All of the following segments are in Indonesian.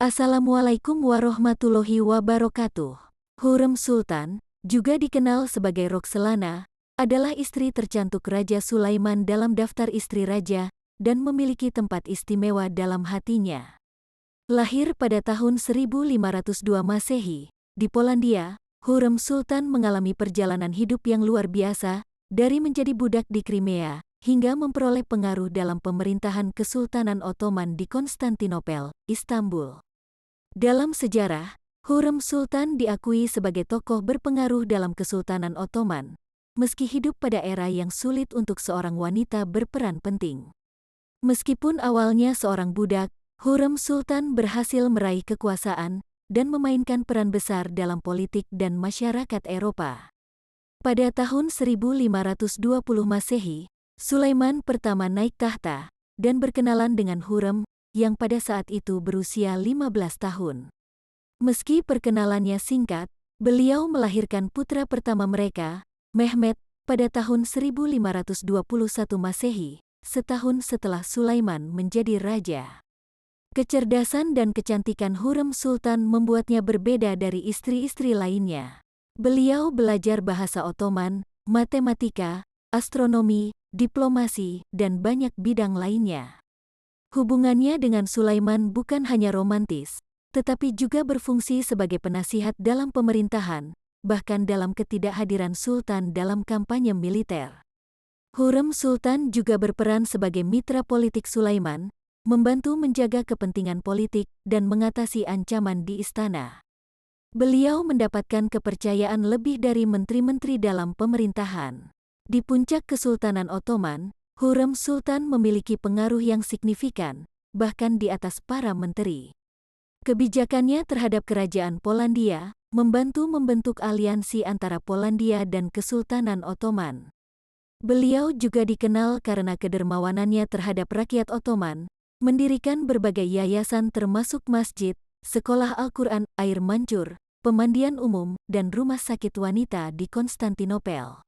Assalamualaikum warahmatullahi wabarakatuh. Hurrem Sultan, juga dikenal sebagai Roxelana, adalah istri tercantik Raja Sulaiman dalam daftar istri raja dan memiliki tempat istimewa dalam hatinya. Lahir pada tahun 1502 Masehi, di Polandia, Hurrem Sultan mengalami perjalanan hidup yang luar biasa, dari menjadi budak di Crimea, hingga memperoleh pengaruh dalam pemerintahan Kesultanan Ottoman di Konstantinopel, Istanbul. Dalam sejarah, Hurrem Sultan diakui sebagai tokoh berpengaruh dalam Kesultanan Ottoman, meski hidup pada era yang sulit untuk seorang wanita berperan penting. Meskipun awalnya seorang budak, Hurrem Sultan berhasil meraih kekuasaan dan memainkan peran besar dalam politik dan masyarakat Eropa. Pada tahun 1520 Masehi, Sulaiman pertama naik tahta dan berkenalan dengan Hurrem yang pada saat itu berusia 15 tahun. Meski perkenalannya singkat, beliau melahirkan putra pertama mereka, Mehmet, pada tahun 1521 Masehi, setahun setelah Sulaiman menjadi raja. Kecerdasan dan kecantikan Hurrem Sultan membuatnya berbeda dari istri-istri lainnya. Beliau belajar bahasa Ottoman, matematika, astronomi, diplomasi, dan banyak bidang lainnya. Hubungannya dengan Sulaiman bukan hanya romantis, tetapi juga berfungsi sebagai penasihat dalam pemerintahan, bahkan dalam ketidakhadiran Sultan dalam kampanye militer. Hurrem Sultan juga berperan sebagai mitra politik Sulaiman, membantu menjaga kepentingan politik dan mengatasi ancaman di istana. Beliau mendapatkan kepercayaan lebih dari menteri-menteri dalam pemerintahan. Di puncak Kesultanan Ottoman, Hurrem Sultan memiliki pengaruh yang signifikan, bahkan di atas para menteri. Kebijakannya terhadap kerajaan Polandia membantu membentuk aliansi antara Polandia dan Kesultanan Ottoman. Beliau juga dikenal karena kedermawanannya terhadap rakyat Ottoman, mendirikan berbagai yayasan termasuk masjid, sekolah Al-Quran, air mancur, pemandian umum, dan rumah sakit wanita di Konstantinopel.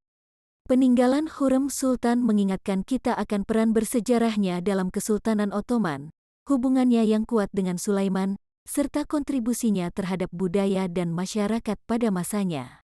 Peninggalan Hurrem Sultan mengingatkan kita akan peran bersejarahnya dalam Kesultanan Ottoman, hubungannya yang kuat dengan Sulaiman, serta kontribusinya terhadap budaya dan masyarakat pada masanya.